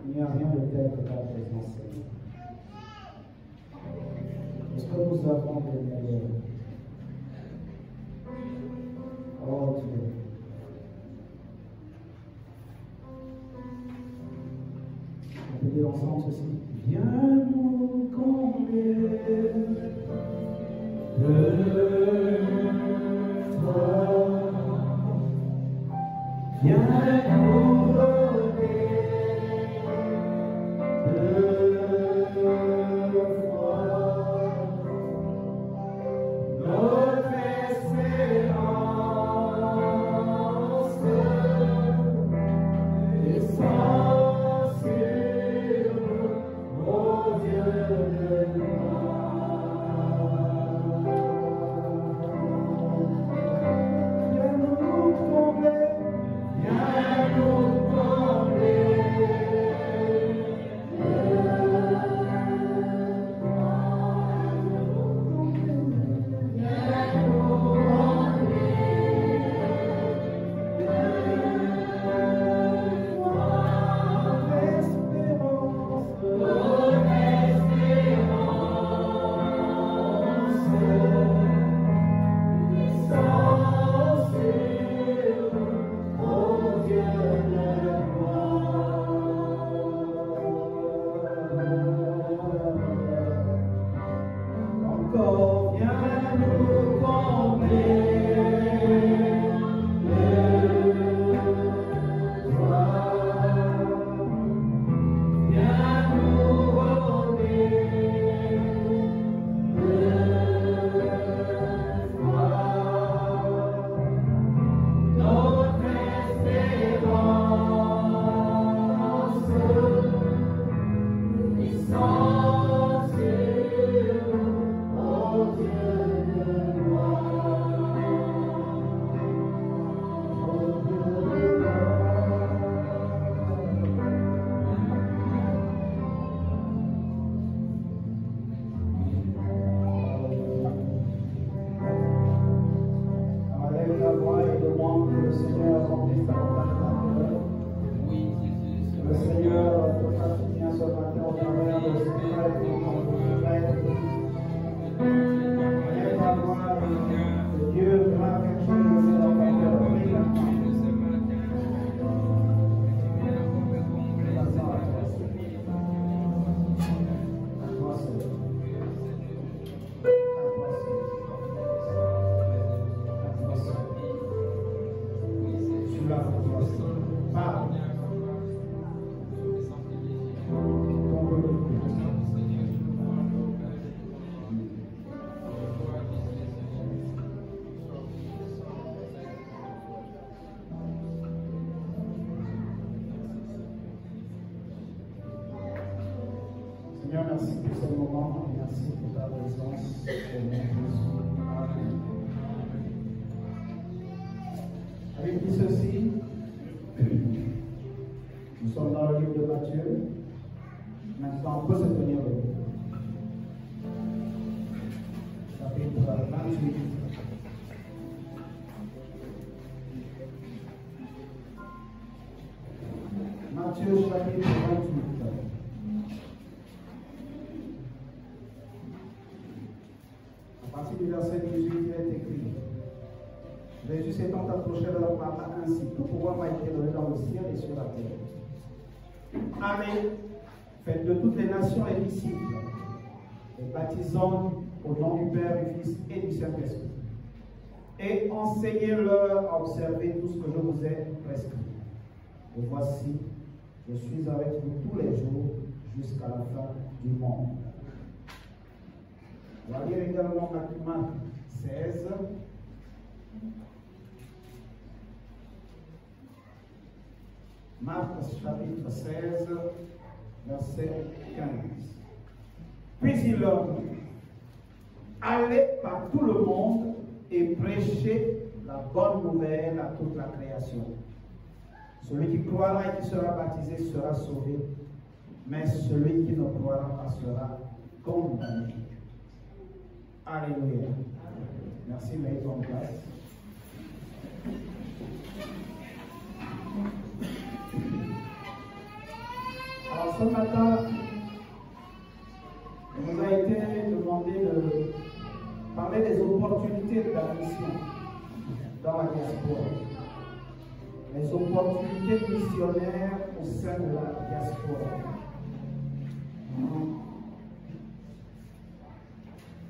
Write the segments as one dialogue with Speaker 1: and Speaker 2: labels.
Speaker 1: Il n'y a rien de tel que ta présence, Seigneur. Est-ce que nous avons de meilleur? Oh Dieu. On peut dire ensemble ceci. Viens nous combler de toi. Viens nous donner de foi. Notre espérance est sans sur ô Dieu de Seigneur, merci pour ce moment, merci pour ta présence, au nom de Jésus. Amen. Avec dit ceci, nous sommes dans le livre de Matthieu. Maintenant, on peut se tenir debout. Chapitre 28. Matthieu chapitre 28. À partir du verset 18, il est écrit: Jésus s'étant approché de leur parla ainsi: tout pouvoir m'a été donné dans le ciel et sur la terre. Allez, faites de toutes les nations les disciples, les baptisant au nom du Père, du Fils et du Saint-Esprit, et enseignez-leur à observer tout ce que je vous ai prescrit. Et voici, je suis avec vous tous les jours jusqu'à la fin du monde. On va lire également Marc 16. Marc chapitre 16, verset 15. Puis il leur dit: allez par tout le monde et prêchez la bonne nouvelle à toute la création. Celui qui croira et qui sera baptisé sera sauvé, mais celui qui ne croira pas sera condamné. Alléluia. Merci, mettez en place. Alors ce matin, il nous a été demandé de parler des opportunités de la mission dans la diaspora. Les opportunités missionnaires au sein de la diaspora.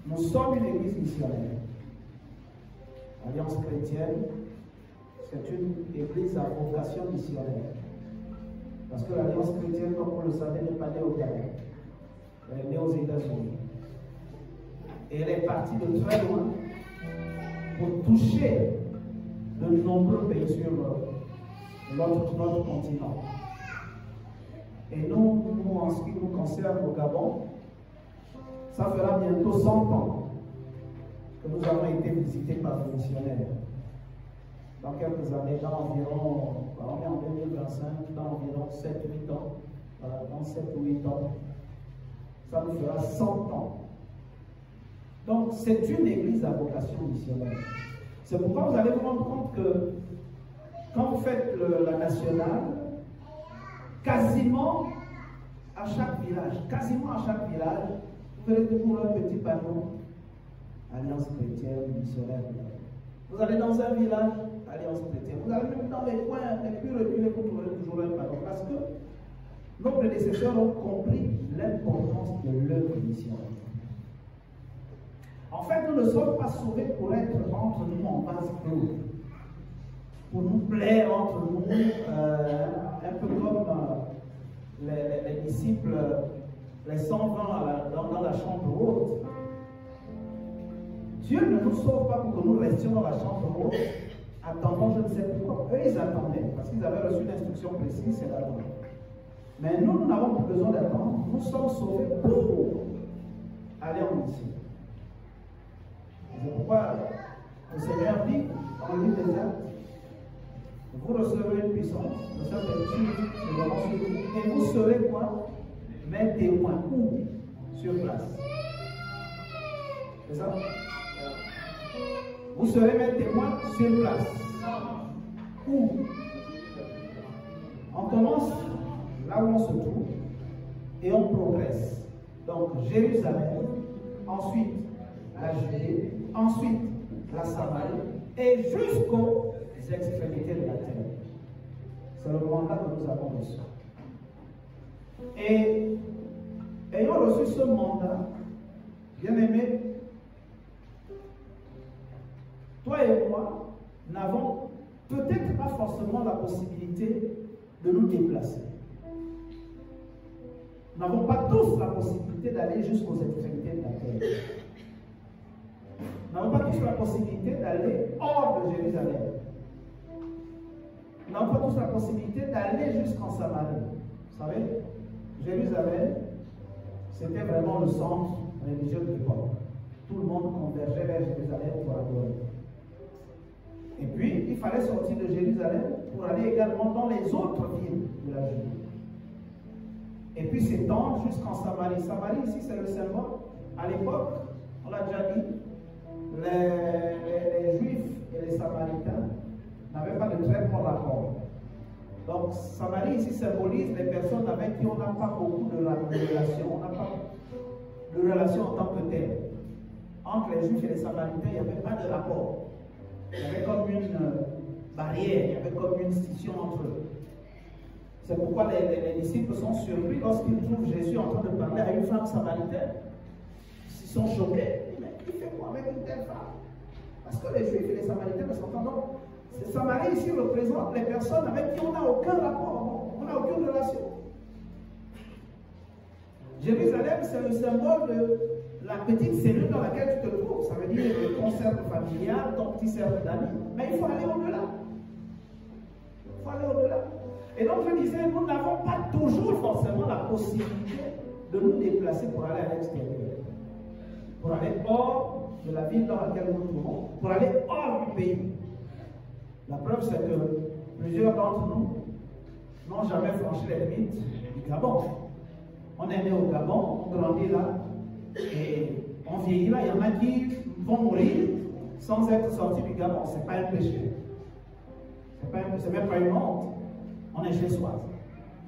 Speaker 1: Nous sommes une église missionnaire. Alliance chrétienne, c'est une église à vocation missionnaire. Parce que l'Alliance chrétienne, comme vous le savez, n'est pas née au Gabon. Elle est née aux États-Unis. Et elle est partie de très loin pour toucher de nombreux pays sur notre continent. Et nous, en ce qui nous concerne au Gabon, ça fera bientôt 100 ans que nous avons été visités par des missionnaires. Dans quelques années, dans environ, on est en 2025, dans environ 7-8 ans, dans 7 ou 8 ans, ça nous fera 100 ans. Donc, c'est une église à vocation missionnaire. C'est pourquoi vous allez vous rendre compte que quand vous faites la nationale, quasiment à chaque village, vous verrez toujours un petit panneau Alliance chrétienne missionnaire. Vous allez dans un village, Alliance chrétienne. Vous allez même dans les coins les plus reculés, vous trouverez toujours un panneau. Parce que nos prédécesseurs ont compris l'importance de l'œuvre missionnaire. En fait, nous ne sommes pas sauvés pour être entre nous en vase clos, pour nous plaire entre nous, un peu comme les disciples, les 120 dans la chambre haute. Dieu ne nous sauve pas pour que nous restions dans la chambre haute, attendant je ne sais plus quoi. Eux, ils attendaient, parce qu'ils avaient reçu l'instruction précise, c'est d'attendre. Mais nous n'avons plus besoin d'attendre, nous sommes sauvés pour aller en mission. C'est pourquoi le Seigneur dit, dans le livre des Actes, vous recevrez une puissance, le Saint-Esprit viendra sur vous, et vous serez quoi? Mes témoins. Où? Sur place. C'est ça? Vous serez mes témoins sur place. Où? On commence là où on se trouve et on progresse. Donc Jérusalem, ensuite la Judée, ensuite la Samarie et jusqu'aux extrémités de la terre. C'est le mandat que nous avons reçu. Et ayant reçu ce mandat, bien aimé, toi et moi n'avons peut-être pas forcément la possibilité de nous déplacer. Nous n'avons pas tous la possibilité d'aller jusqu'aux extrémités de la terre. Nous n'avons pas tous la possibilité d'aller hors de Jérusalem. Nous n'avons pas tous la possibilité d'aller jusqu'en Samarie. Vous savez, Jérusalem, c'était vraiment le centre religieux de l'époque. Tout le monde convergeait vers Jérusalem pour adorer. Et puis, il fallait sortir de Jérusalem pour aller également dans les autres villes de la Judée. Et puis s'étendre jusqu'en Samarie. Samarie, ici, c'est le symbole. À l'époque, on l'a déjà dit, les Juifs et les Samaritains n'avaient pas de très bon rapport. Donc, Samarie ici symbolise les personnes avec qui on n'a pas beaucoup de relations. On n'a pas de relations en tant que telles. Entre les Juifs et les Samaritains, il n'y avait pas de rapport. Il y avait comme une barrière, il y avait comme une scission entre eux. C'est pourquoi les disciples sont surpris lorsqu'ils trouvent Jésus en train de parler à une femme samaritaine. Ils sont choqués. Mais il fait quoi avec une telle femme? Parce que les Juifs et les Samaritains ne s'entendent pas. Samarie ici représente les personnes avec qui on n'a aucun rapport, on n'a aucune relation. Jérusalem, c'est le symbole de la petite cellule dans laquelle tu te trouves. Ça veut dire ton cercle familial, ton petit cercle d'amis. Mais il faut aller au-delà. Il faut aller au-delà. Et donc je disais, nous n'avons pas toujours forcément la possibilité de nous déplacer pour aller à l'extérieur. Pour aller hors de la ville dans laquelle nous nous trouvons, pour aller hors du pays. La preuve, c'est que plusieurs d'entre nous n'ont jamais franchi les limites du Gabon. On est né au Gabon, on grandit là, et on vieillit là. Il y en a qui vont mourir sans être sortis du Gabon. Ce n'est pas un péché. Ce n'est même pas une honte. On est chez soi.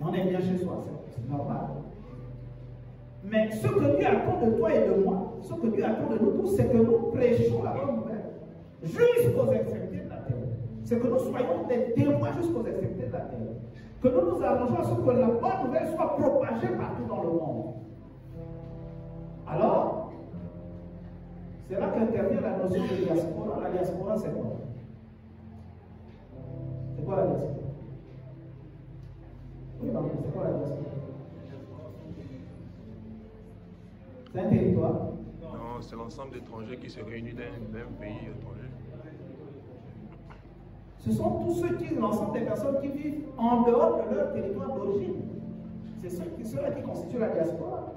Speaker 1: On est bien chez soi, c'est normal. Mais ce que Dieu attend de toi et de moi, ce que Dieu attend de nous tous, c'est que nous prêchons la bonne nouvelle jusqu'aux extrémités de la terre. C'est que nous soyons des témoins jusqu'aux extrémités de la terre. Que nous nous arrangeons à ce que la bonne nouvelle soit propagée partout dans le monde. Alors, c'est là qu'intervient la notion de diaspora. La diaspora, c'est quoi? C'est quoi la diaspora? Oui, pardon, c'est quoi la diaspora? C'est un territoire?
Speaker 2: Non, c'est l'ensemble d'étrangers qui se réunissent d'un pays étranger.
Speaker 1: Ce sont tous l'ensemble des personnes qui vivent en dehors de leur territoire d'origine. C'est ceux-là qui constituent la diaspora.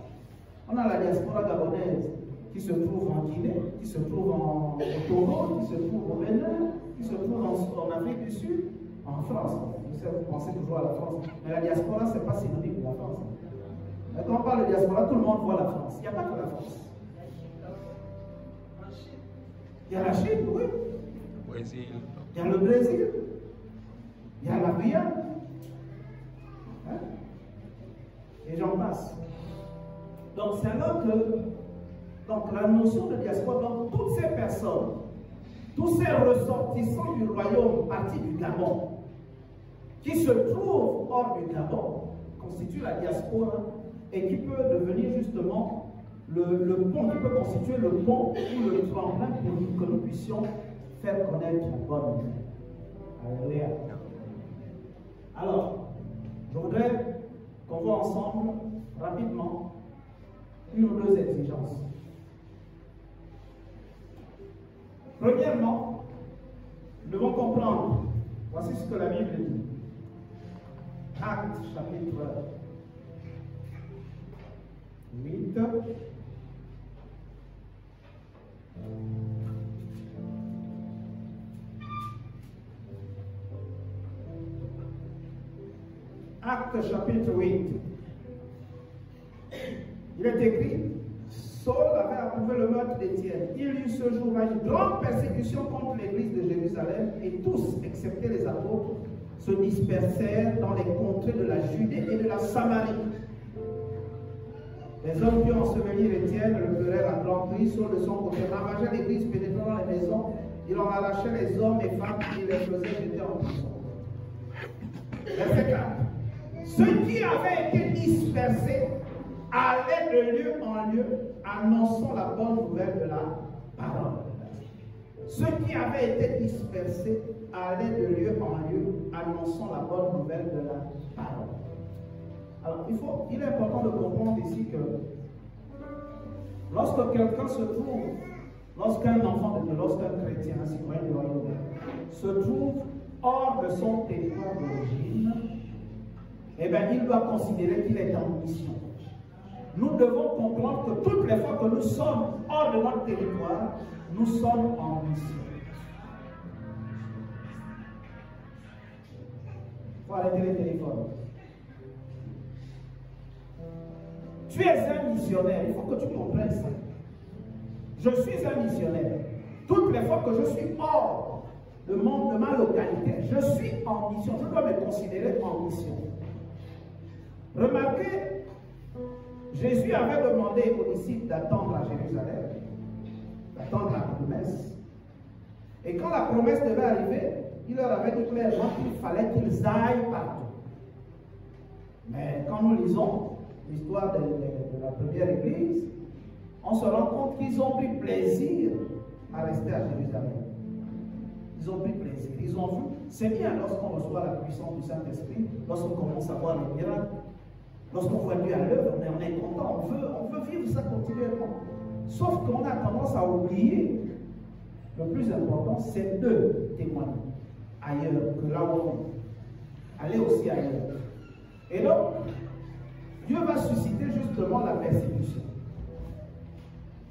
Speaker 1: On a la diaspora gabonaise qui se trouve en Guinée, qui se trouve au Togo, qui se trouve au Bénin, qui se trouve en Afrique du Sud, en France. Vous pensez toujours à la France. Mais la diaspora, ce n'est pas synonyme de la France. Mais quand on parle de diaspora, tout le monde voit la France. Il n'y a pas que la France. Il y a la Chine, oui.
Speaker 2: Le Brésil.
Speaker 1: Il y a le Brésil. Il y a la Guyane. Hein? Et j'en passe. Donc c'est alors que la notion de diaspora, donc toutes ces personnes, tous ces ressortissants du royaume partis du Gabon, qui se trouvent hors du Gabon, constituent la diaspora et qui peut devenir justement le pont, qui peut constituer le pont ou le tremplin pour que nous puissions faire connaître la bonne nouvelle. Alléluia. Alors, je voudrais qu'on voit ensemble rapidement une ou deux exigences. Premièrement, nous devons comprendre, voici ce que la Bible dit. Actes chapitre 8. Actes chapitre 8. Il est écrit, Saul avait approuvé le meurtre d'Étienne. Il y eut ce jour-là une grande persécution contre l'église de Jérusalem et tous, excepté les apôtres, se dispersèrent dans les contrées de la Judée et de la Samarie. Les hommes qui ont enseveli Étienne le pleurèrent à grand cri. Saul de son côté ravageait l'église, pénétrant dans les maisons. Il en arrachait les hommes et femmes qui les faisaient jeter en prison. Verset 4. Ceux qui avaient été dispersés allaient de lieu en lieu, annonçant la bonne nouvelle de la parole. Ceux qui avaient été dispersés allaient de lieu en lieu, annonçant la bonne nouvelle de la parole. Alors, il est important de comprendre ici que lorsque quelqu'un se trouve, lorsqu'un enfant de Dieu, lorsqu'un chrétien, un citoyen du royaume, se trouve hors de son territoire d'origine, eh bien, il doit considérer qu'il est en mission. Nous devons comprendre que toutes les fois que nous sommes hors de notre territoire, nous sommes en mission. Il faut arrêter les téléphones. Tu es un missionnaire, il faut que tu comprennes ça. Je suis un missionnaire. Toutes les fois que je suis hors de ma localité, je suis en mission. Je dois me considérer en mission. Remarquez, Jésus avait demandé aux disciples d'attendre à Jérusalem, d'attendre la promesse. Et quand la promesse devait arriver, il leur avait dit clairement qu'il fallait qu'ils aillent partout. Mais quand nous lisons l'histoire de la première église, on se rend compte qu'ils ont pris plaisir à rester à Jérusalem. Ils ont pris plaisir. Ils ont vu. C'est bien lorsqu'on reçoit la puissance du Saint-Esprit, lorsqu'on commence à voir les miracles, lorsqu'on voit Dieu à l'œuvre, on est content, on veut vivre ça continuellement. Sauf qu'on a tendance à oublier, le plus important, c'est de témoigner ailleurs que là où on est. Aller aussi ailleurs. Et donc, Dieu va susciter justement la persécution.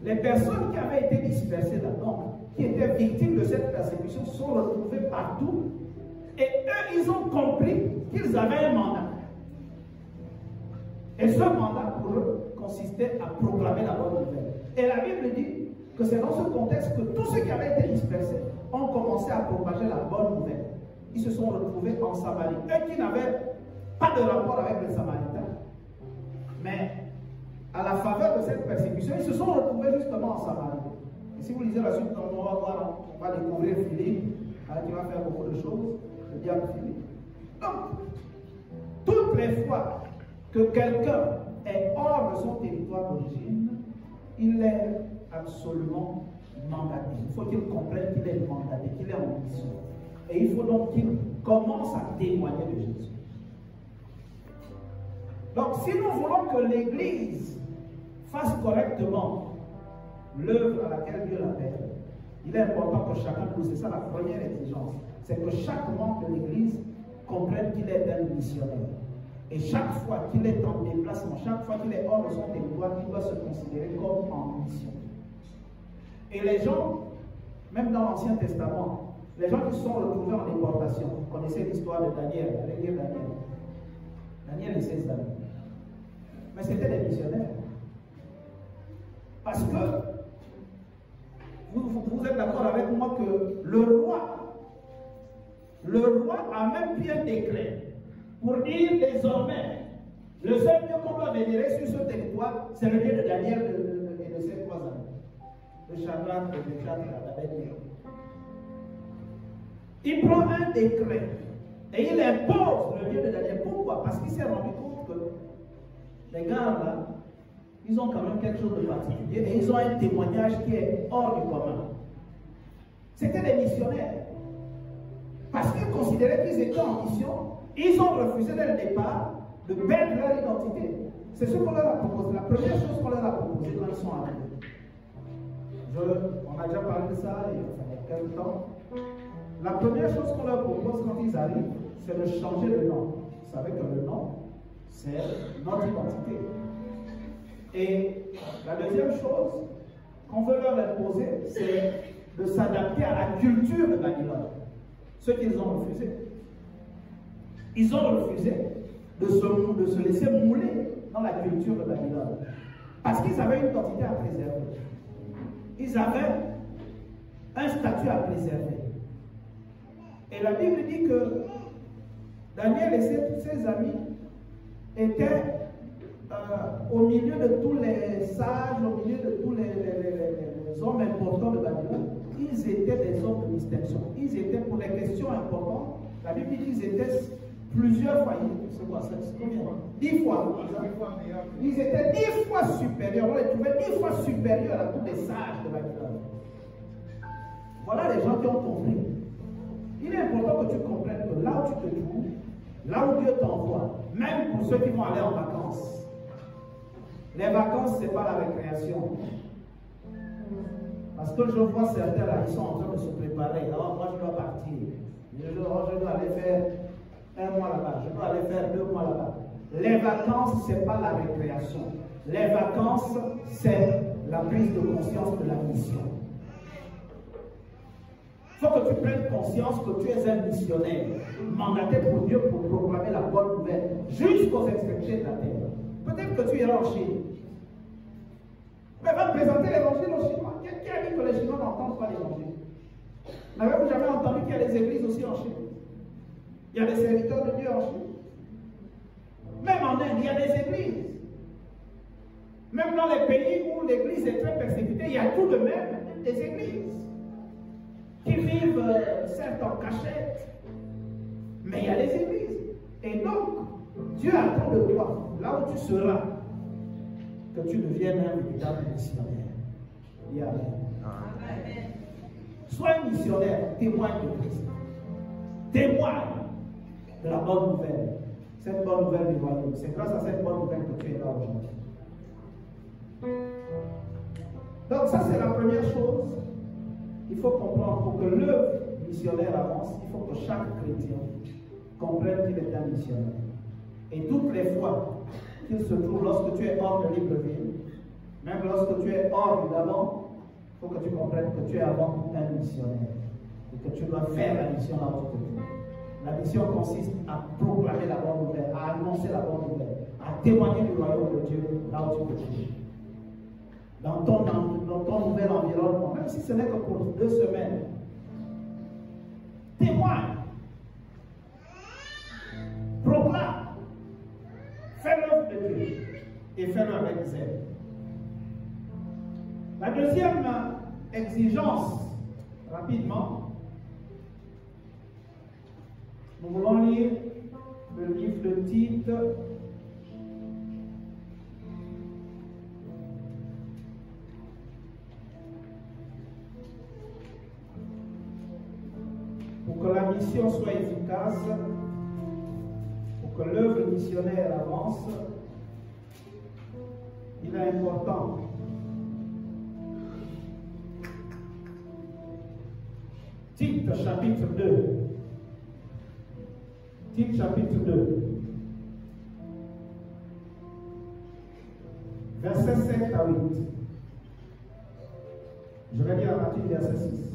Speaker 1: Les personnes qui avaient été dispersées là-dedans, qui étaient victimes de cette persécution, sont retrouvées partout. Et eux, ils ont compris qu'ils avaient un mandat. Et ce mandat, pour eux, consistait à proclamer la bonne nouvelle. Et la Bible dit que c'est dans ce contexte que tous ceux qui avaient été dispersés ont commencé à propager la bonne nouvelle. Ils se sont retrouvés en Samarie. Eux qui n'avaient pas de rapport avec les Samaritains. Mais à la faveur de cette persécution, ils se sont retrouvés justement en Samarie. Et si vous lisez la suite, on va voir, on va découvrir Philippe, qui va faire beaucoup de choses, le diable Philippe. Donc, toutes les fois que quelqu'un est hors de son territoire d'origine, il est absolument mandaté. Il faut qu'il comprenne qu'il est mandaté, qu'il est en mission. Et il faut donc qu'il commence à témoigner de Jésus. Donc, si nous voulons que l'Église fasse correctement l'œuvre à laquelle Dieu l'appelle, il est important que chacun de nous, c'est ça la première exigence, c'est que chaque membre de l'Église comprenne qu'il est un missionnaire. Et chaque fois qu'il est en déplacement, chaque fois qu'il est hors de son territoire, il doit se considérer comme en mission. Et les gens, même dans l'Ancien Testament, les gens qui se sont retrouvés en déportation, vous connaissez l'histoire de Daniel, allez lire Daniel. Daniel et ses amis. Mais c'était des missionnaires. Parce que, vous êtes d'accord avec moi que le roi a même pris un décret pour dire désormais, le seul Dieu qu'on doit vénérer sur ce territoire, c'est le Dieu de Daniel et de ses 3 amis. Le Shadrach, le Meshach et l'Abednego. Il prend un décret et il impose le Dieu de Daniel. Pourquoi? Parce qu'il s'est rendu compte que les gars là, ils ont quand même quelque chose de particulier et ils ont un témoignage qui est hors du commun. C'était des missionnaires. Parce qu'ils considéraient qu'ils étaient en mission, ils ont refusé dès le départ de perdre leur identité. C'est ce qu'on leur a proposé. La première chose qu'on leur a proposé quand ils sont arrivés. On a déjà parlé de ça il y a quelques temps. La première chose qu'on leur propose quand ils arrivent, c'est de changer de nom. Vous savez que le nom, c'est notre identité. Et la deuxième chose qu'on veut leur imposer, c'est de s'adapter à la culture de Babylone. Ce qu'ils ont refusé. Ils ont refusé de se laisser mouler dans la culture de Babylone. Parce qu'ils avaient une identité à préserver. Ils avaient un statut à préserver. Et la Bible dit que Daniel et ses amis étaient au milieu de tous les sages, au milieu de tous les hommes importants de Babylone. Ils étaient des hommes de distinction. Ils étaient, pour les questions importantes, la Bible dit qu'ils étaient plusieurs fois, c'est quoi, c'est combien? 10 fois. Ils étaient 10 fois supérieurs, on les trouvait 10 fois supérieurs à tous les sages de Babylone. Voilà les gens qui ont compris. Il est important que tu comprennes que là où tu te trouves, là où Dieu t'envoie, même pour ceux qui vont aller en vacances, les vacances, ce n'est pas la récréation. Parce que je vois certains là, ils sont en train de se préparer. Alors, moi, je dois partir. Je dois aller faire 1 mois là-bas. Je dois aller faire 2 mois là-bas. Les vacances, ce n'est pas la récréation. Les vacances, c'est la prise de conscience de la mission. Il faut que tu prennes conscience que tu es un missionnaire, mandaté pour Dieu pour proclamer la bonne nouvelle jusqu'aux extrémités de la terre. Peut-être que tu iras en Chine. Mais va te présenter l'évangile aux Chinois. Qui a dit que les Chinois n'entendent pas l'évangile? N'avez-vous jamais entendu qu'il y a des églises aussi en Chine? Il y a des serviteurs de Dieu en Chine. Même en Inde, il y a des églises. Même dans les pays où l'église est très persécutée, il y a tout de même des églises qui vivent certes en cachette, mais il y a des églises. Et donc, Dieu attend de toi, là où tu seras, que tu deviennes un véritable missionnaire. Dis Amen. Amen. Sois un missionnaire, témoigne de Christ. Témoigne de la bonne nouvelle. Cette bonne nouvelle du royaume. C'est grâce à cette bonne nouvelle que tu es là aujourd'hui. Donc ça c'est la première chose. Il faut comprendre, pour que l'œuvre missionnaire avance, il faut que chaque chrétien comprenne qu'il est un missionnaire. Et toutes les fois qu'il se trouve, lorsque tu es hors de Libreville, même lorsque tu es hors du Gabon, il faut que tu comprennes que tu es avant un missionnaire. Et que tu dois faire la mission là où tu te trouves. La mission consiste à proclamer la bonne nouvelle, à annoncer la bonne nouvelle, à témoigner du royaume de Dieu là où tu te trouves. Dans ton nouvel environnement, même si ce n'est que pour 2 semaines. Témoigne. Proclame. l'œuvre de Dieu et fais-le avec zèle. La deuxième exigence, rapidement, nous voulons lire le livre de Tite, pour que la mission soit efficace, pour que l'œuvre missionnaire avance. Il est important Tite chapitre 2. Tite chapitre 2. Versets 7 à 8. Je vais lire à partir du verset 6.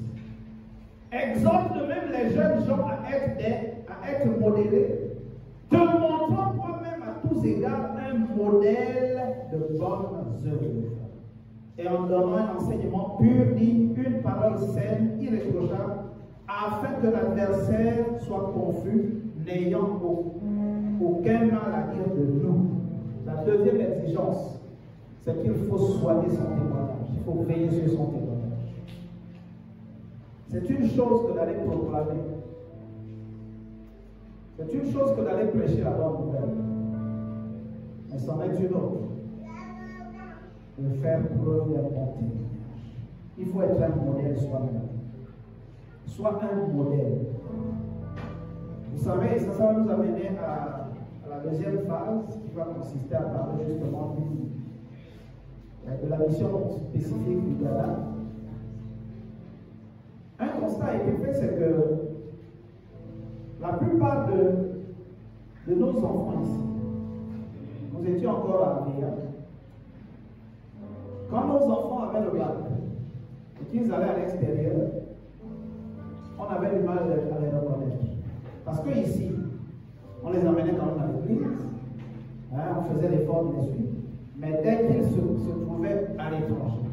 Speaker 1: Exhorte même les jeunes gens à être modérés, te montrant toi-même à tous égards un modèle de bonnes œuvres, et en donnant un enseignement pur, digne, une parole saine, irréprochable, afin que l'adversaire soit confus, n'ayant aucun mal à dire de nous. La deuxième exigence, c'est qu'il faut soigner son témoignage. Il faut veiller sur son témoignage. C'est une chose que d'aller proclamer. C'est une chose que d'aller prêcher la bonne nouvelle. Mais c'en est une autre. De faire preuve d'un bon témoignage. Il faut être un modèle soi-même. Sois un modèle. Vous savez, ça va nous amener à la deuxième phase qui va consister à parler justement de la mission spécifique du Ghana. Un constat a été fait, c'est que la plupart de nos enfants ici, nous étions encore à Véa. Quand nos enfants avaient le bac et qu'ils allaient à l'extérieur, on avait du mal à les reconnaître. Parce que ici, on les amenait quand même à l'église, on faisait l'effort de les suivre. Mais dès qu'ils se trouvaient à l'étranger,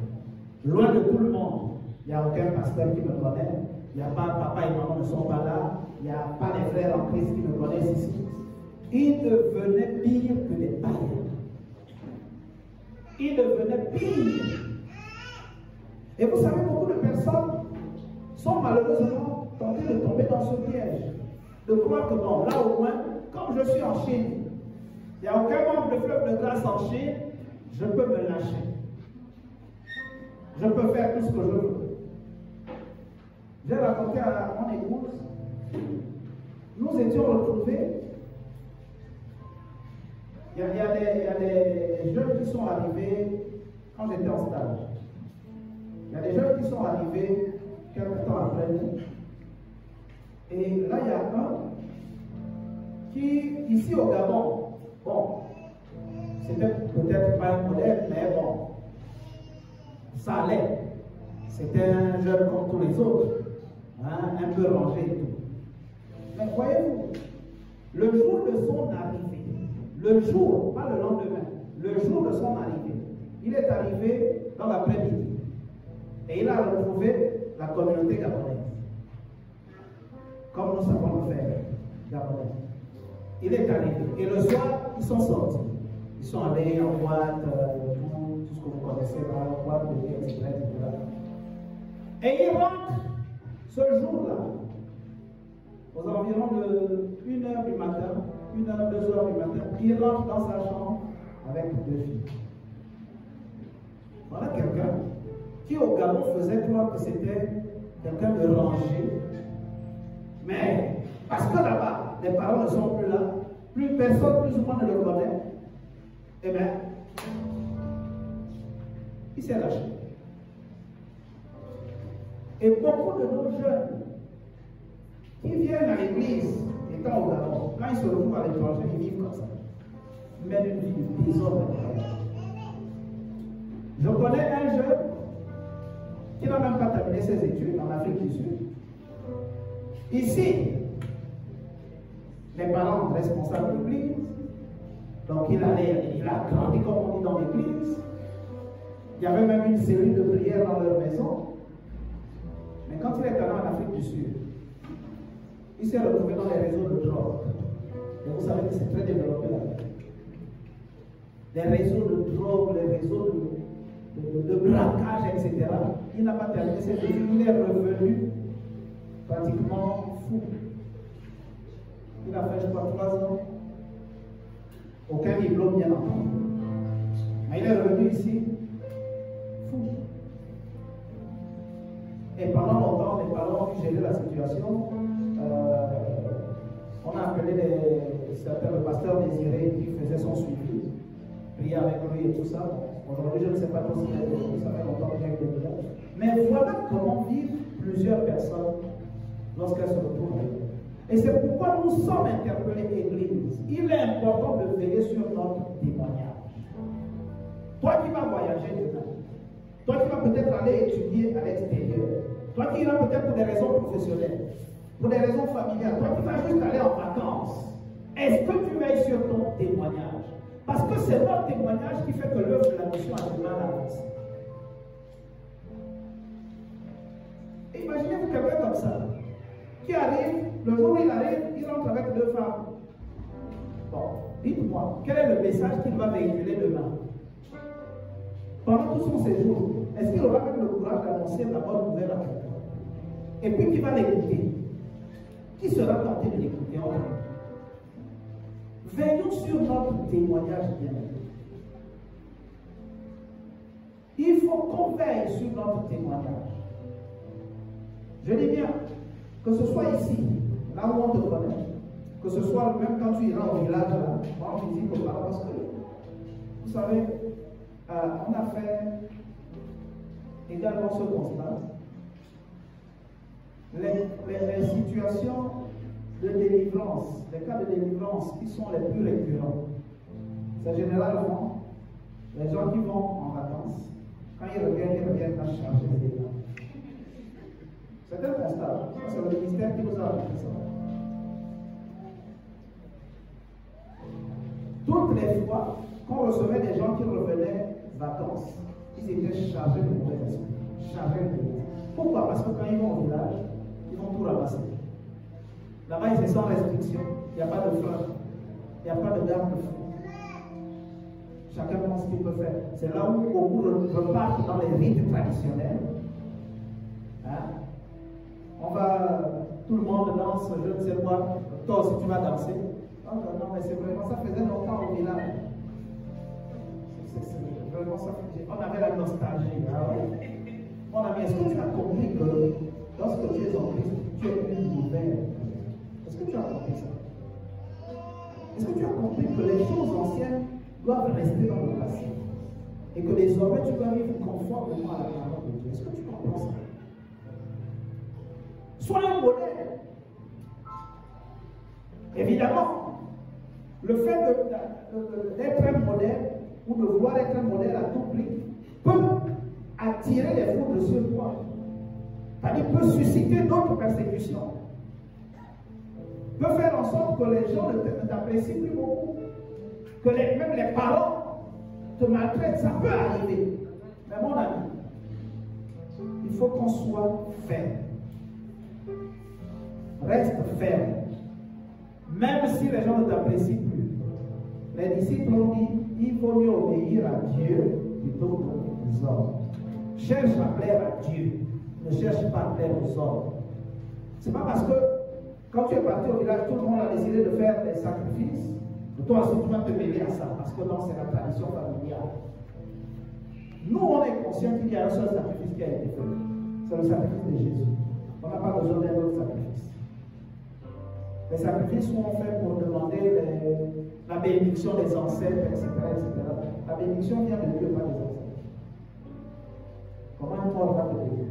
Speaker 1: loin de tout le monde, il n'y a aucun pasteur qui me connaît, il n'y a pas papa et maman ne sont pas là, il n'y a pas les frères en Christ qui me connaissent ici. Ils devenaient pire que des païens. Ils devenaient pire. Et vous savez, beaucoup de personnes sont malheureusement tentées de tomber dans ce piège. De croire que bon, là au moins, comme je suis en Chine, il n'y a aucun membre de fleuve de grâce en Chine, je peux me lâcher. Je peux faire tout ce que je veux. J'ai raconté à mon épouse, nous étions retrouvés. Il y a des jeunes qui sont arrivés quand j'étais en stage. Il y a des jeunes qui sont arrivés quelques temps après nous. Et là, il y a un qui, ici au Gabon, bon, c'était peut-être pas un modèle, mais bon, ça allait. C'était un jeune comme tous les autres, un peu rangé et tout. Mais voyez-vous, le jour de son arrivée, le jour, pas le lendemain, le jour de son arrivée, il est arrivé dans l'après-midi et il a retrouvé la communauté gabonaise. Comme nous savons le faire, gabonais. Il est arrivé et le soir, ils sont sortis. Ils sont allés en boîte, tout ce que vous connaissez là, en boîte, etc. Et ils rentrent ce jour-là, aux environs de 1h du matin, 1h, 2h du matin, il rentre dans sa chambre avec 2 filles. Voilà quelqu'un qui au Gabon faisait croire que c'était quelqu'un de rangé. Mais parce que là-bas, les parents ne sont plus là, plus personne plus ou moins ne le connaît, eh bien, il s'est lâché. Et beaucoup de nos jeunes qui viennent à l'église, étant au Gabon, quand ils se retrouvent à l'étranger, ils vivent comme ça. Ils mènent une vie de désordre. Je connais un jeune qui n'a même pas terminé ses études en Afrique du Sud. Ici, les parents responsables de l'église, donc il a grandi comme on dit dans l'église. Il y avait même une série de prières dans leur maison. Mais quand il est allé en Afrique du Sud, il s'est retrouvé dans les réseaux de drogue. Et vous savez que c'est très développé là-bas. les réseaux de drogue, les réseaux de braquage, etc. Il n'a pas terminé ses études, il est revenu pratiquement fou. Il a fait, je crois, 3 ans. Aucun diplôme, bien entendu. Mais il est revenu ici fou. Et pendant longtemps, les parents ont pu gérer la situation. On a appelé le pasteur Désiré qui faisait son suivi, prier avec lui et tout ça. Aujourd'hui, je ne sais pas trop si ça fait longtemps que j'ai été là. Mais voilà comment vivent plusieurs personnes lorsqu'elles se retrouvent. Et c'est pourquoi nous sommes interpellés, Église. Il est important de veiller sur notre témoignage. Toi qui vas voyager demain, toi qui vas peut-être aller étudier à l'extérieur, toi qui iras peut-être pour des raisons professionnelles, pour des raisons familiales, toi qui vas juste aller en vacances, est-ce que tu veilles sur ton témoignage? Parce que c'est notre témoignage qui fait que l'œuvre de la mission a du mal à avancer. Imaginez-vous quelqu'un comme ça, qui arrive, le jour où il arrive, il rentre avec 2 femmes. Bon, dites-moi, quel est le message qu'il va véhiculer demain? Pendant tout son séjour, est-ce qu'il aura même le courage d'annoncer la bonne nouvelle à quelqu'un? Et puis qui va l'écouter? Qui sera tenté de l'écouter en nous? Veillons sur notre témoignage bien-aimé. Il faut qu'on veille sur notre témoignage. Je dis bien, que ce soit ici, là où on te connaît, que ce soit même quand tu iras au village, là, en visite au parents, parce que, vous savez, on a fait également ce constat. Les situations de délivrance, les cas de délivrance qui sont les plus récurrents, c'est généralement les gens qui vont en vacances. Quand ils reviennent à charger les dégâts. C'est un constat. C'est le ministère qui vous a appris ça. Toutes les fois qu'on recevait des gens qui revenaient vacances, ils étaient chargés de mauvais esprits, chargés de dégâts. Pourquoi? Parce que quand ils vont au village, ils vont tout ramasser. Là-bas, c'est sans restriction. Il n'y a pas de frein. Il n'y a pas de garde de fou. Chacun pense ce qu'il peut faire. C'est là où beaucoup repartent dans les rites traditionnels. Hein? Tout le monde danse, je ne sais quoi. Toi aussi, tu vas danser. Oh, non, mais c'est vraiment, ça faisait longtemps au village. C'est vraiment ça. On avait la nostalgie. Ah ouais. Mon ami, est-ce que tu as compris que lorsque tu es en Christ, tu es une nouvelle? Est-ce que tu as compris ça? Est-ce que tu as compris que les choses anciennes doivent rester dans le passé? Et que désormais tu dois vivre conformément à la parole de Dieu? Est-ce que tu comprends ça? Sois un modèle. Évidemment, le fait d'être un modèle ou de vouloir être un modèle à tout prix peut attirer les foudres sur toi. C'est-à-dire peut susciter d'autres persécutions. Peut faire en sorte que les gens ne t'apprécient plus beaucoup. Que même les parents te maltraitent. Ça peut arriver. Mais mon ami, il faut qu'on soit ferme. Reste ferme. Même si les gens ne t'apprécient plus. Les disciples ont dit, il vaut mieux obéir à Dieu plutôt qu'aux hommes. Cherche à plaire à Dieu. Ne cherche pas à plaire aux hommes. C'est pas parce que quand tu es parti au village, tout le monde a décidé de faire des sacrifices. Toi aussi, tu vas te mêler à ça, parce que non, c'est la tradition familiale. Nous, on est conscients qu'il y a un seul sacrifice qui a été fait. C'est le sacrifice de Jésus. On n'a pas besoin d'un autre sacrifice. Les sacrifices sont faits pour demander la bénédiction des ancêtres, etc., etc. La bénédiction vient de Dieu, pas des ancêtres. Comment un mort va te bénir?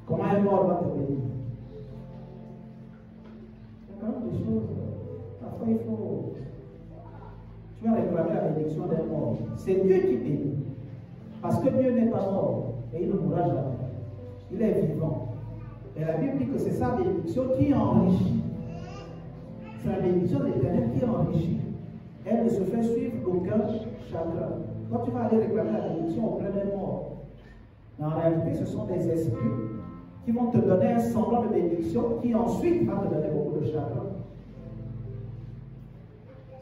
Speaker 1: Comment un mort va te bénir? C'est quand même des choses. Parfois, il faut. Tu vas réclamer la bénédiction d'un mort. C'est Dieu qui bénit. Parce que Dieu n'est pas mort. Et il ne mourra jamais. Il est vivant. Et la Bible dit que c'est sa bénédiction qui enrichit. C'est la bénédiction de l'Éternel qui enrichit. Elle ne se fait suivre d'aucun chagrin. Quand tu vas aller réclamer la bénédiction auprès d'un mort, mais en réalité, ce sont des esprits qui vont te donner un semblant de bénédiction qui ensuite va te donner beaucoup de chagrin.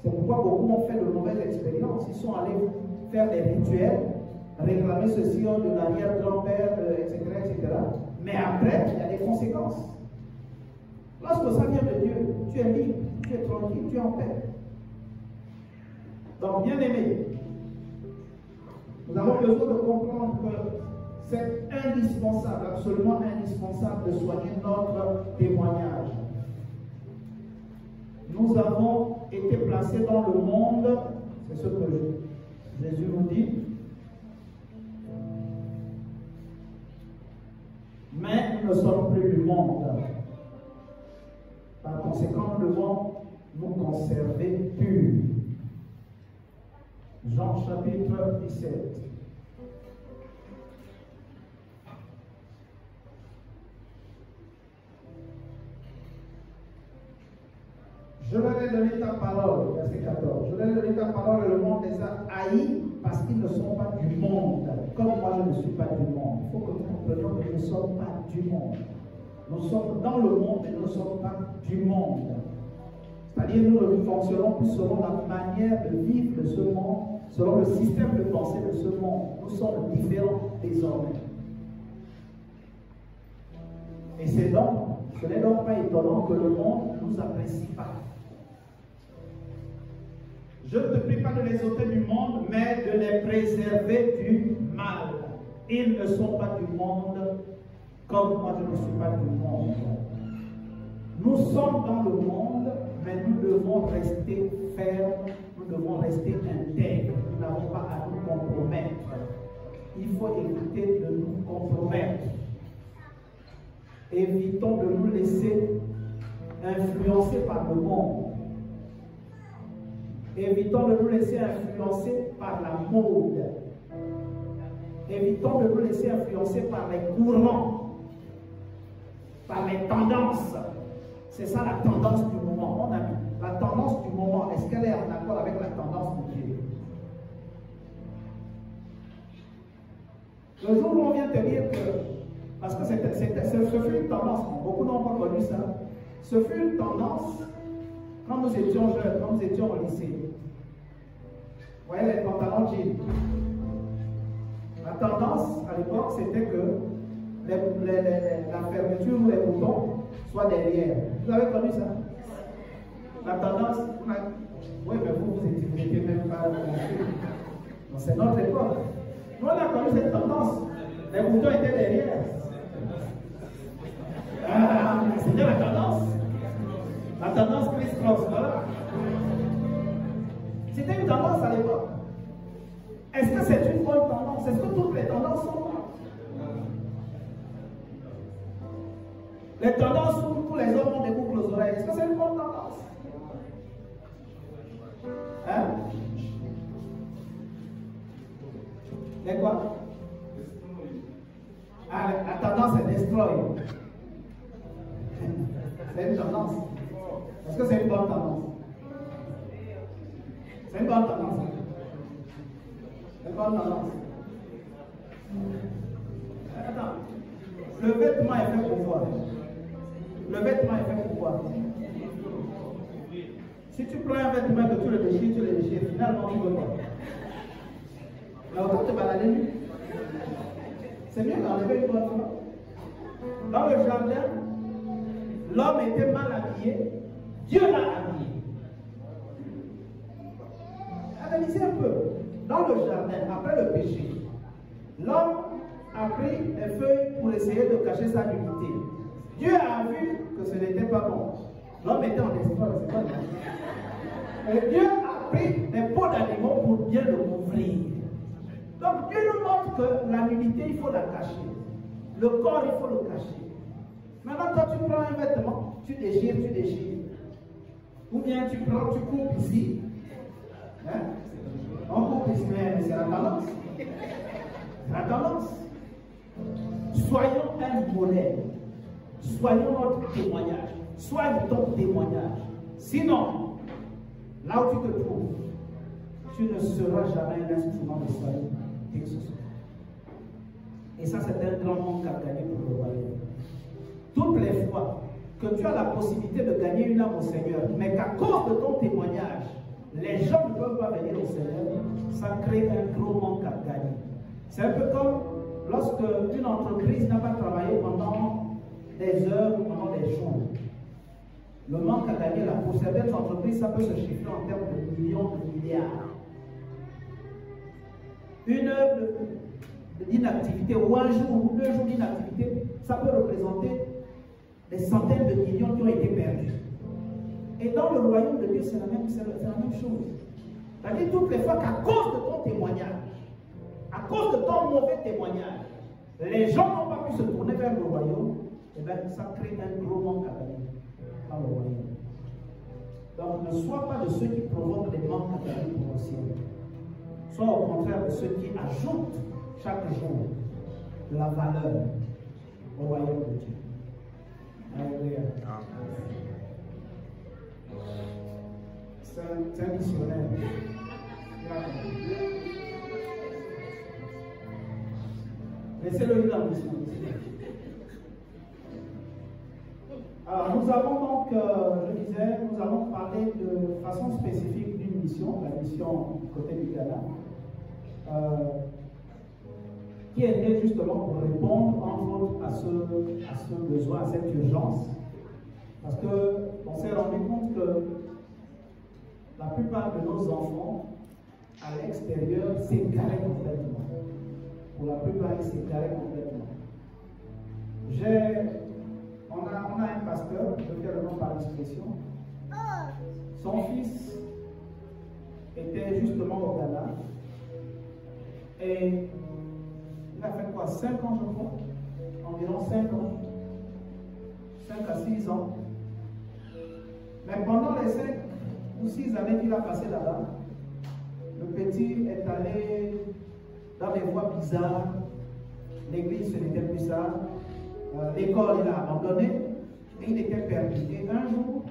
Speaker 1: C'est pourquoi beaucoup ont fait de mauvaises expériences. Ils sont allés faire des rituels, réclamer ceci de l'arrière-grand-père, etc., etc. Mais après, il y a des conséquences. Lorsque ça vient de Dieu, tu es libre, tu es tranquille, tu es en paix. Donc, bien aimé, nous avons besoin de comprendre que c'est indispensable, absolument indispensable de soigner notre témoignage. Nous avons été placés dans le monde, c'est ce que Jésus nous dit, mais nous ne sommes plus du monde. Par conséquent, nous devons nous conserver purs. Jean chapitre 17. Je leur ai donné ta parole, verset 14. Je leur ai donné ta parole et le monde les a haïs parce qu'ils ne sont pas du monde. Comme moi, je ne suis pas du monde. Il faut que nous comprenions que nous ne sommes pas du monde. Nous sommes dans le monde, mais nous ne sommes pas du monde. C'est-à-dire, nous ne fonctionnons plus selon la manière de vivre de ce monde, selon le système de pensée de ce monde. Nous sommes différents désormais. Et ce n'est donc pas étonnant que le monde ne nous apprécie pas. Je ne te prie pas de les ôter du monde, mais de les préserver du mal. Ils ne sont pas du monde, comme moi je ne suis pas du monde. Nous sommes dans le monde, mais nous devons rester fermes, nous devons rester intègres. Nous n'avons pas à nous compromettre. Il faut éviter de nous compromettre. Évitons de nous laisser influencer par le monde. Évitons de nous laisser influencer par la mode. Évitons de nous laisser influencer par les courants, par les tendances. C'est ça la tendance du moment, mon ami. La tendance du moment, est-ce qu'elle est en accord avec la tendance de Dieu? Le jour où on vient te dire que, parce que ce fut une tendance, beaucoup n'ont pas connu ça, ce fut une tendance quand nous étions jeunes, quand nous étions au lycée. Vous voyez les pantalons jeans. La tendance à l'époque, c'était que la fermeture ou les boutons soient derrière. Vous avez connu ça? La tendance, oui, mais vous n'étiez même pas conçus. C'est notre époque. Nous, on a connu cette tendance. Les boutons étaient derrière. C'était la tendance. La tendance criss-cross, voilà. C'était une tendance à l'époque. Est-ce que c'est une bonne tendance? Est-ce que toutes les tendances sont bonnes? Les tendances où tous les hommes ont des boucles aux oreilles, est-ce que c'est une bonne tendance? Hein? Et quoi? Ah, la tendance est destroy. C'est une tendance. Est-ce que c'est une bonne tendance? C'est une bonne tendance. C'est une bonne tendance. Attends. Le vêtement est fait pour quoi? Le vêtement est fait pour quoi? Si tu prends un vêtement que tu le déchires, finalement tu veux quoi? Mais autant te balader nu. C'est mieux d'enlever une bonne fois. Dans le jardin, l'homme était mal habillé, Dieu l'a habillé. Analysez un peu. Dans le jardin, après le péché, l'homme a pris des feuilles pour essayer de cacher sa nudité. Dieu a vu que ce n'était pas bon. L'homme était en espoir, c'est pas bon. Et Dieu a pris des peaux d'animaux pour bien le couvrir. Donc Dieu nous montre que la nudité, il faut la cacher. Le corps, il faut le cacher. Maintenant, toi, tu prends un vêtement, tu déchires. Ou bien tu prends, tu coupes ici. Hein? On coupe ici, mais c'est la tendance. C'est la tendance. Soyons un modèle. Soyons notre témoignage. Sois ton témoignage. Sinon, là où tu te trouves, tu ne seras jamais un instrument de salut. Et ça, c'est un grand manque à gagner pour le royaume. Toutes les fois que tu as la possibilité de gagner une âme au Seigneur, mais qu'à cause de ton témoignage, peuvent pas venir au Seigneur, ça crée un gros manque à gagner. C'est un peu comme lorsque une entreprise n'a pas travaillé pendant des heures ou pendant des jours. Le manque à gagner, là, pour certaines entreprises, ça peut se chiffrer en termes de millions, de milliards. Une heure d'inactivité ou un jour ou 2 jours d'inactivité, ça peut représenter des centaines de millions qui ont été perdus. Et dans le royaume de Dieu, c'est la même chose. C'est-à-dire toutes les fois qu'à cause de ton témoignage, à cause de ton mauvais témoignage, les gens n'ont pas pu se tourner vers le royaume, et bien ça crée un gros manque à gagner dans le royaume. Donc ne sois pas de ceux qui provoquent des manques à gagner pour le ciel. Sois au contraire de ceux qui ajoutent chaque jour de la valeur au royaume de Dieu. Alléluia. C'est un missionnaire. Laissez-le dans la mission. Alors, nous avons donc, je disais, nous allons parler de façon spécifique d'une mission, la mission du côté du Ghana, qui est née justement pour répondre entre autres à ce besoin, à cette urgence. Parce qu'on s'est rendu compte que la plupart de nos enfants à l'extérieur s'égaraient complètement. Pour la plupart, ils s'égaraient complètement. On a un pasteur, je fais le nom par discrétion. Son fils était justement au Ghana. Et il a fait quoi? 5 ans, je crois. Environ 5 ans. 5 à 6 ans. Mais pendant les 5 ou 6 années qu'il a passé là-bas, le petit est allé dans des voies bizarres. L'église, ce n'était plus ça. L'école, il a abandonné. Et il était perdu. Et un jour,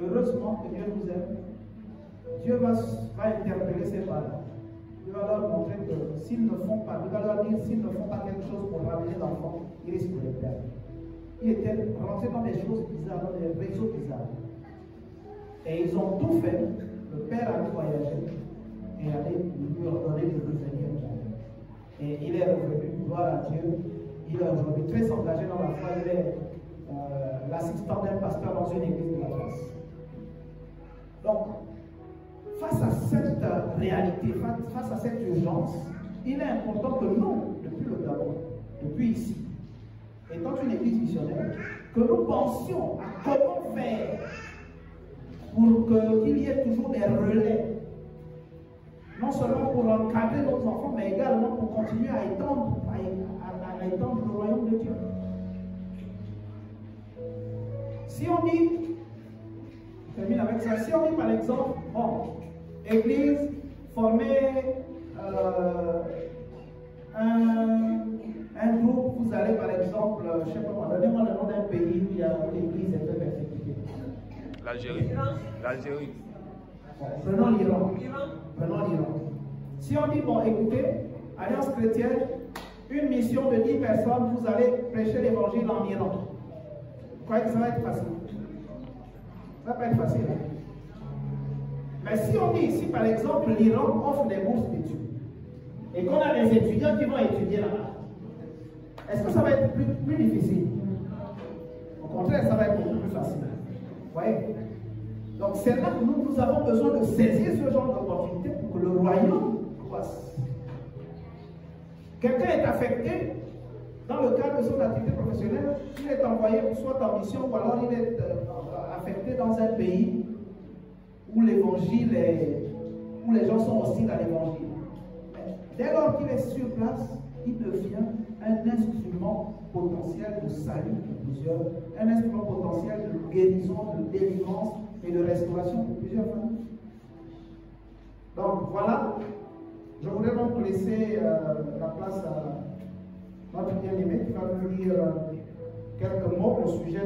Speaker 1: heureusement que Dieu nous aime, Dieu va interpeller ses parents. Il va leur montrer que s'ils ne font pas, il va leur dire s'ils ne font pas quelque chose pour ramener l'enfant, ils risquent de le perdre. Il était rentré dans des choses bizarres, dans des réseaux bizarres. Et ils ont tout fait. Le père a voyagé et allait lui ordonner de revenir. Et il est revenu, gloire à Dieu. Il est aujourd'hui très engagé dans la foi. Il est l'assistant d'un pasteur dans une église de la place. Donc, face à cette réalité, face à cette urgence, il est important que nous, depuis le Gabon, depuis ici, étant une église missionnaire, que nous pensions à comment faire pour qu'il y ait toujours des relais, non seulement pour encadrer nos enfants, mais également pour continuer à étendre le royaume de Dieu. Si on dit, je termine avec ça, si on dit par exemple, bon, église, former un groupe, vous allez par exemple, je ne sais pas, donnez-moi le nom d'un pays où il y a l'église est très persécutée.
Speaker 2: L'Algérie. L'Algérie.
Speaker 1: Bon, prenons l'Iran. Prenons l'Iran. Si on dit, bon, écoutez, Alliance chrétienne, une mission de 10 personnes, vous allez prêcher l'évangile en Iran. Vous croyez que ça va être facile? Ça va pas être facile. Hein? Mais si on dit ici, par exemple, l'Iran offre des bourses d'études et qu'on a des étudiants qui vont étudier là-bas, est-ce que ça va être plus difficile? Au contraire, ça va être beaucoup plus facile. Vous voyez? Donc c'est là que nous avons besoin de saisir ce genre d'opportunité pour que le royaume croisse. Quelqu'un est affecté dans le cadre de son activité professionnelle, il est envoyé soit en mission ou alors il est affecté dans un pays où l'évangile est, où les gens sont hostiles à l'évangile. Dès lors qu'il est sur place, il devient un instrument potentiel de salut pour plusieurs, un instrument potentiel de guérison, de délivrance et de restauration pour plusieurs familles. Donc voilà, je voudrais donc laisser la place à notre bien-aimé qui va nous dire quelques mots au sujet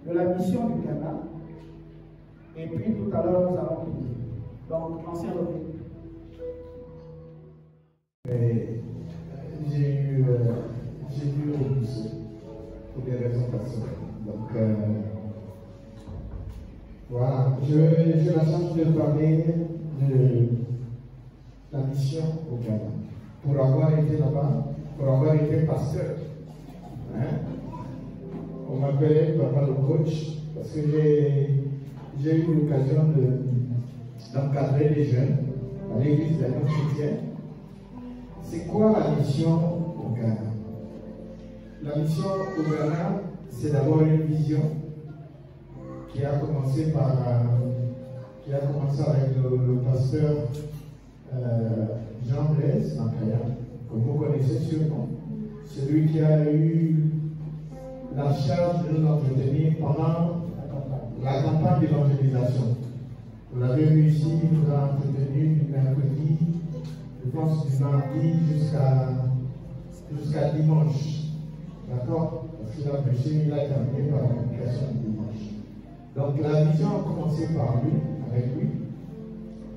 Speaker 1: de la mission du Ghana. Et puis tout à l'heure, nous allons prier. Donc, ancien revenu.
Speaker 3: J'ai eu repousser pour des raisons personnelles. Donc, Voilà, j'ai la chance de parler de la mission au Ghana. Pour avoir été là-bas, pour avoir été pasteur. Hein? On m'appelait Papa le coach parce que j'ai eu l'occasion d'encadrer les jeunes à l'église de la chrétienne. C'est quoi la mission au Ghana? La mission au Ghana, c'est d'avoir une vision qui a commencé avec le pasteur Jean Blaise Mankaya, que vous connaissez sûrement, celui qui a eu la charge de nous entretenir pendant la campagne d'évangélisation. Vous l'avez vu ici, il nous a entretenu du mercredi, je pense du mardi jusqu'à dimanche. D'accord? Parce qu'il a prêché, il a terminé par la prédication du dimanche. Donc la vision a commencé par lui, avec lui.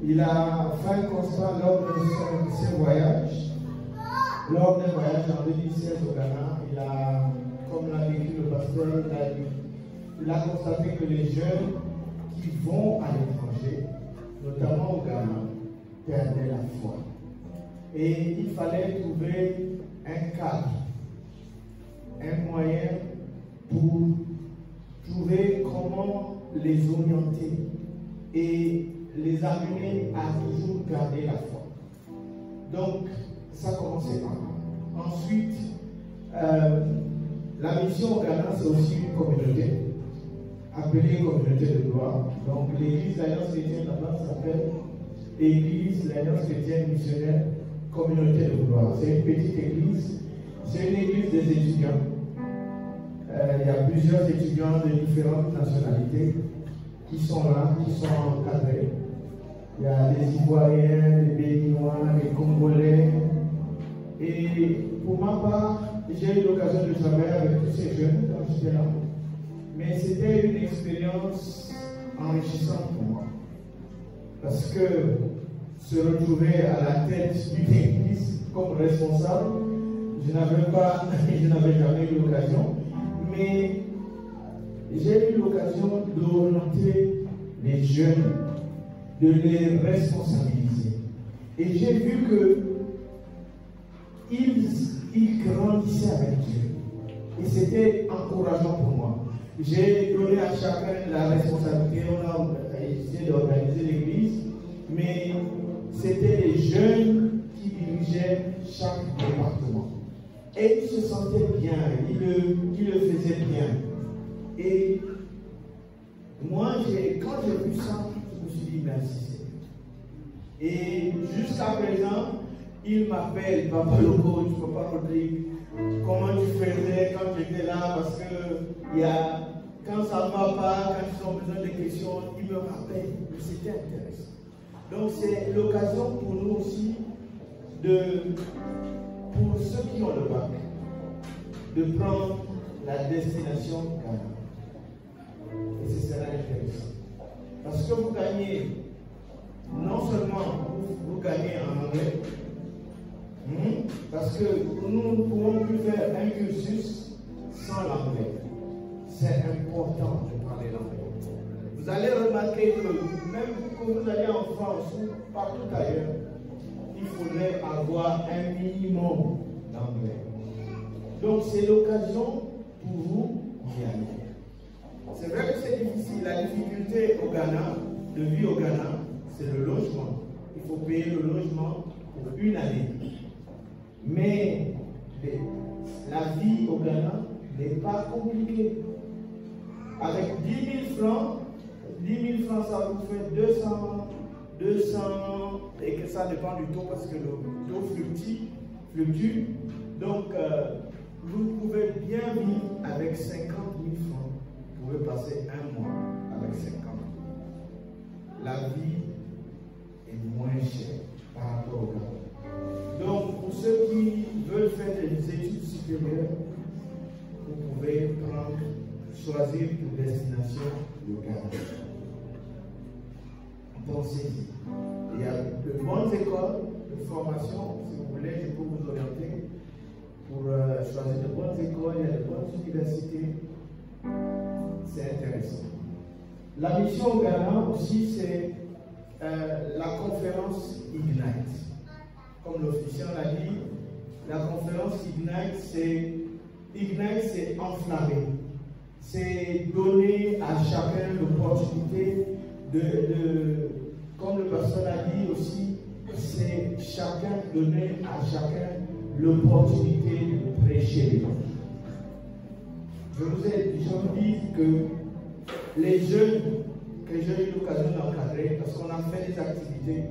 Speaker 3: Il a fait un constat lors de ses voyages. Lors d'un voyage en 2016 au Ghana, il a, comme l'a décrit le pasteur, il a constaté que les jeunes qui vont à l'étranger, notamment au Ghana, perdaient la foi. Et il fallait trouver un cadre, un moyen pour trouver comment les orienter et les amener à toujours garder la foi. Donc, ça a commencé par là. Ensuite, la mission au Ghana, c'est aussi une communauté, appelée communauté de gloire. Donc, l'église d'Alliance chrétienne là-bas s'appelle l'église d'Alliance chrétienne missionnaire communauté de gloire. C'est une petite église, c'est une église des étudiants. Il y a plusieurs étudiants de différentes nationalités qui sont là, qui sont encadrés. Il y a des Ivoiriens, des Béninois, des Congolais. Et pour ma part, j'ai eu l'occasion de travailler avec tous ces jeunes quand j'étais là. Mais c'était une expérience enrichissante pour moi. Parce que se retrouver à la tête d'une église comme responsable, je n'avais jamais eu l'occasion. Mais j'ai eu l'occasion d'orienter les jeunes, de les responsabiliser. Et j'ai vu qu'ils grandissaient avec Dieu. Et c'était encourageant pour moi. J'ai donné à chacun la responsabilité. On a essayé d'organiser l'église, mais c'était les jeunes qui dirigeaient chaque département. Et ils se sentaient bien, ils le faisaient bien. Et moi, quand j'ai vu ça, je me suis dit merci. Et jusqu'à présent, il m'appelle Papa le coach, Papa Rodrigue. Comment tu faisais quand j'étais là? Parce que quand ça ne va pas, quand ils ont besoin de questions, ils me rappellent. C'était intéressant. Donc c'est l'occasion pour nous aussi pour ceux qui ont le bac, de prendre la destination Ghana. Et ce sera intéressant. Parce que vous gagnez, non seulement vous gagnez en anglais, parce que nous ne pouvons plus faire un cursus sans l'anglais. C'est important de parler l'anglais. Vous allez remarquer que même quand vous allez en France ou partout ailleurs, il faudrait avoir un minimum d'anglais. Donc c'est l'occasion pour vous d'y aller. C'est vrai que c'est difficile. La difficulté au Ghana, de vie au Ghana, c'est le logement. Il faut payer le logement pour une année. Mais la vie au Ghana n'est pas compliquée. Avec 10 000 francs, ça vous fait 200, et que ça dépend du taux parce que le taux fluctue. Donc, vous pouvez bien vivre avec 50 000 francs. Vous pouvez passer un mois avec 50 000. La vie est moins chère par rapport au Ghana. Donc, pour ceux qui veulent faire des études supérieures, vous pouvez choisir une destination le Ghana. Pensez-y. Il y a de bonnes écoles de formation, si vous voulez, je peux vous orienter pour choisir de bonnes écoles, il y a de bonnes universités. C'est intéressant. La mission au Ghana aussi, c'est la conférence Ignite. Comme l'officier l'a dit, la conférence Ignite, c'est enflammer. C'est donner à chacun l'opportunité comme le pasteur l'a dit aussi, c'est donner à chacun l'opportunité de prêcher l'évangile. Je vous ai déjà dit que les jeunes que j'ai eu l'occasion d'encadrer, parce qu'on a fait des activités,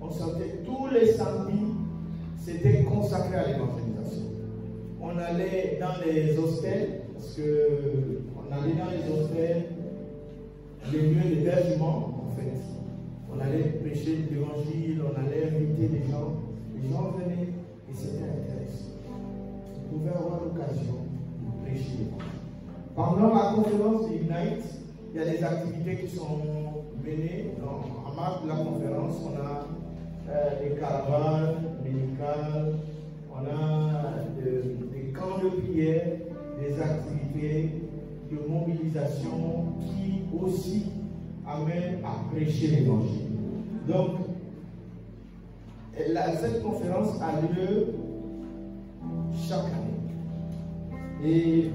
Speaker 3: on sentait tous les samedis, c'était consacré à l'évangélisation. On allait dans les hostels, parce qu'on allait dans les hostels, les lieux d'hébergement, en fait. On allait prêcher l'évangile, on allait inviter les gens venaient et c'était intéressant. Vous pouvez avoir l'occasion de prêcher l'évangile. Pendant la conférence Ignite, il y a des activités qui sont menées. En marge de la conférence, on a des caravanes médicales, on a des camps de prière, des activités de mobilisation qui aussi amènent à prêcher l'évangile. Donc, cette conférence a lieu chaque année. Et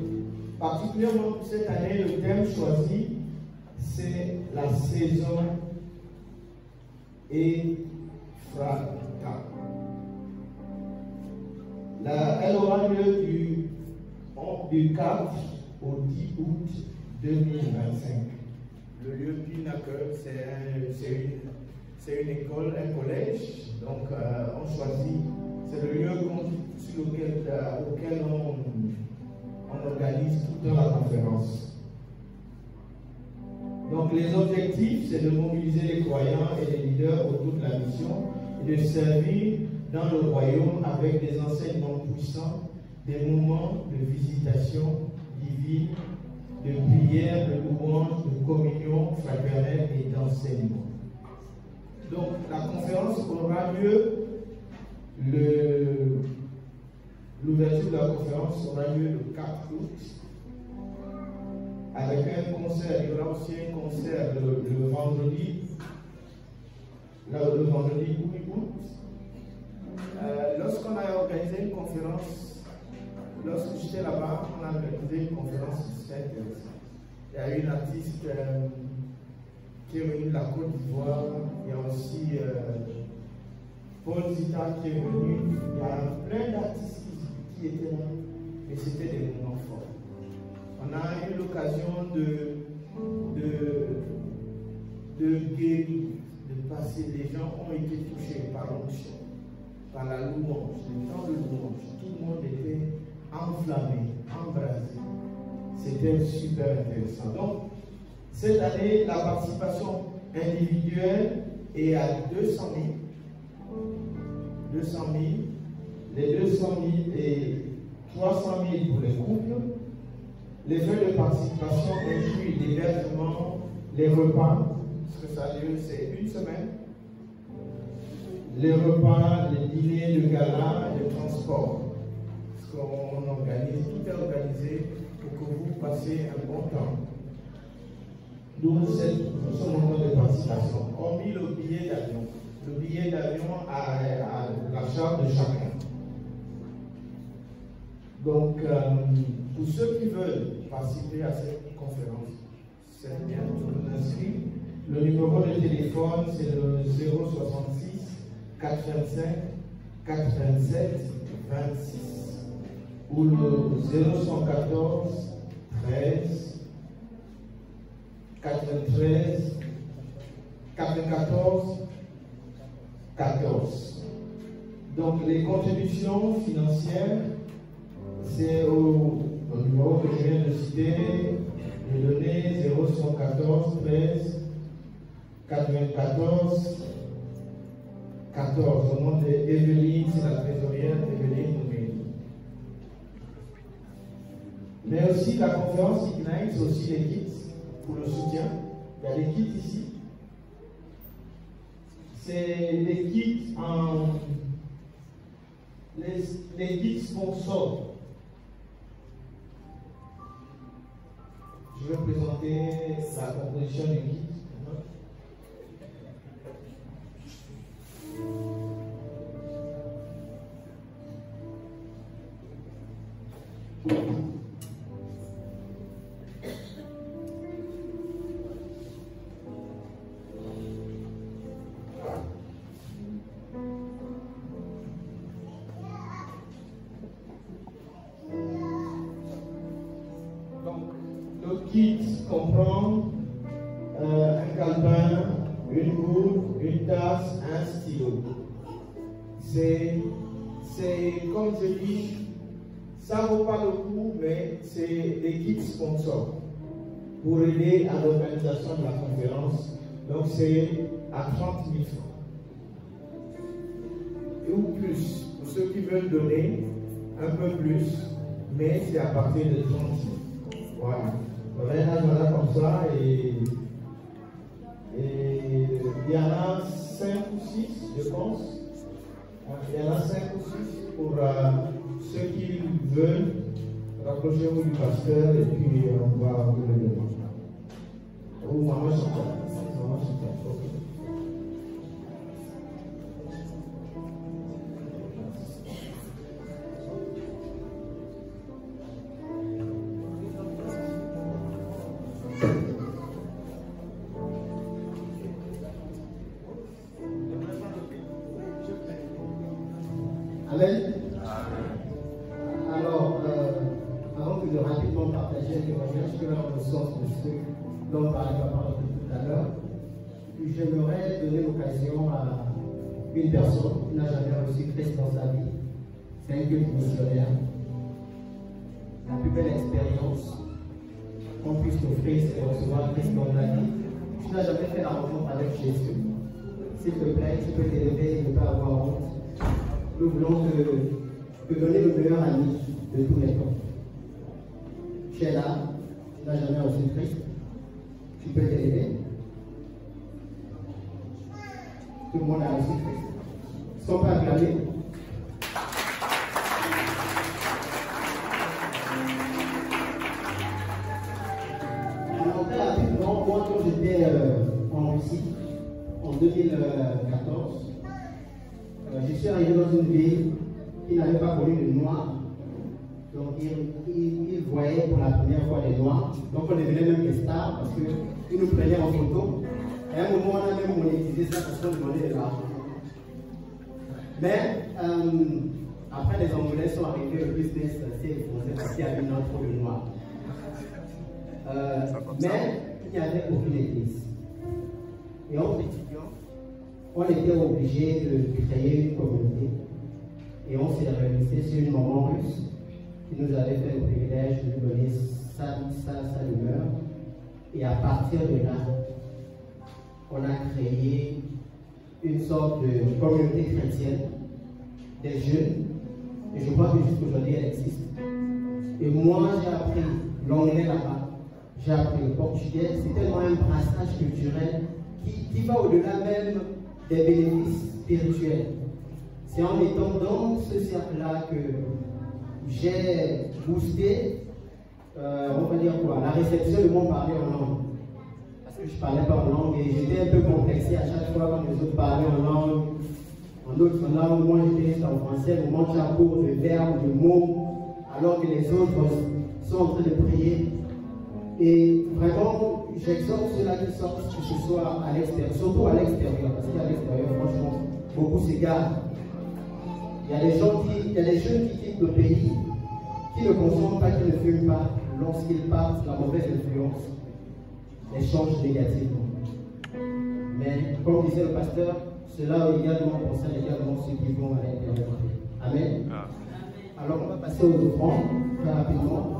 Speaker 3: particulièrement pour cette année, le thème choisi, c'est la saison Ephrata. Elle aura lieu du 4 au 10 août 2025. Le lieu Pinnacle, c'est une école, un collège. Donc, on choisit, c'est le lieu auquel on organise toute la conférence. Donc, les objectifs, c'est de mobiliser les croyants et les leaders autour de la mission et de servir dans le royaume avec des enseignements puissants, des moments de visitation divine, de prière, de louange, de communion fraternelle et d'enseignement. Donc, la conférence aura lieu, l'ouverture de la conférence aura lieu le 4 août, avec un concert. Il y aura aussi un concert le vendredi 8 août. Lorsqu'on a organisé une conférence, lorsque j'étais là-bas, on a organisé une conférence très intéressante. Il y a une artiste qui est venue de la Côte d'Ivoire, il y a aussi Paul Zita qui est venu, il y a plein d'artistes qui étaient là, et c'était des moments forts. On a eu l'occasion de guérir, de passer, les gens ont été touchés par l'onction, par la louange, le temps de louange, tout le monde était enflammé, embrasé. C'était super intéressant. Donc, cette année, la participation individuelle est à 200 000. 200 000. Les 200 000 et 300 000 pour les couples. Les frais de participation incluent l'hébergement, les repas, parce que ça a lieu, c'est une semaine. Les repas, les dîners, le gala, le transport. Parce qu'on organise, tout est organisé pour que vous passiez un bon temps. D'où ce moment de participation. Hormis le billet d'avion. Le billet d'avion à la charge de chacun. Donc, pour ceux qui veulent participer à cette conférence, c'est bien de vous inscrire. Le numéro de téléphone, c'est le 066 425 427 26 ou le 0114 13 93 94 14. Donc les contributions financières, c'est au numéro que je viens de citer, de donner 0114 13 94 14. Au nom d'Evelyne, c'est la trésorière Evelyne Noumé. Mais aussi la conférence Ignite, c'est aussi les kits pour le soutien. Il y a des kits ici. C'est des kits les kits sponsors. Je je vais présenter la composition du guide. Comprend un calepin, une gourde, une tasse, un stylo. C'est comme je dis, ça ne vaut pas le coup, mais c'est des kits sponsors pour aider à l'organisation de la conférence. Donc c'est à 30 000 francs. Ou plus, pour ceux qui veulent donner un peu plus, mais c'est à partir de 30 000. Voilà. Voilà comme ça et il y en a 5 ou 6 je pense. Il y en a 5 ou 6 pour ceux qui veulent. Rapprochez-vous du pasteur et puis on va vous le donner. Ou maman Chantal. Maman Chantal.
Speaker 4: Amen. Alors, avant que de rapidement partager les témoignages que l'on ressort de ce dont parlait papa tout à l'heure, j'aimerais donner l'occasion à une personne qui n'a jamais reçu Christ dans sa vie. C'est un culte missionnaire. La plus belle expérience qu'on puisse offrir, c'est de recevoir Christ dans la vie. Tu n'as jamais fait la rencontre avec Jésus. S'il te plaît, tu peux t'élever et ne pas avoir honte. Nous voulons te donner le meilleur ami de tous les temps. Tu es là, tu n'as jamais reçu Christ, tu peux t'élever. Tout le monde a reçu Christ. Ils ne sont pas acclamés. Alors, très rapidement, moi, quand j'étais en Russie, en 2014, je suis arrivé dans une ville qui n'avait pas connu de noirs. Donc, ils voyaient pour la première fois les noirs. Donc, on devenait même des stars parce qu'ils nous prenaient en photo. Et à un moment, on a même monétisé ça parce qu'on demandait de l'argent. Mais, après, les Angolais sont arrivés, le business s'est effondré parce qu'il y avait trop de noirs. Mais, il n'y avait aucune église. Et entre étudiants, on était obligé de créer une communauté et on s'est réuni sur une maman russe qui nous avait fait le privilège de nous donner sa demeure. Et à partir de là, on a créé une sorte de communauté chrétienne des jeunes. Et je crois que jusqu'aujourd'hui, elle existe. Et moi, j'ai appris l'anglais là-bas, j'ai appris le portugais. C'est tellement un brassage culturel qui va au-delà même des bénéfices spirituels. C'est en étant dans ce cercle-là que j'ai boosté, on va dire quoi, la réception de mon parler en langue. Parce que je ne parlais pas en langue et j'étais un peu complexé à chaque fois quand les autres parlaient en langue. En autre langue, moi j'étais en français, au moment où j'ai cours de verbes, de mots, alors que les autres sont en train de prier. Et vraiment, j'exhorte ceux-là qui sortent, que ce soit à l'extérieur, surtout à l'extérieur, parce qu'à l'extérieur, franchement, beaucoup s'égarent. Il y a des jeunes qui quittent le pays, qui ne consomment pas, qui ne fument pas, lorsqu'ils partent, la mauvaise influence les change négativement. Mais, comme disait le pasteur, cela également concerne également ceux qui vont à l'intérieur. Amen. Alors, on va passer aux offrandes, très rapidement.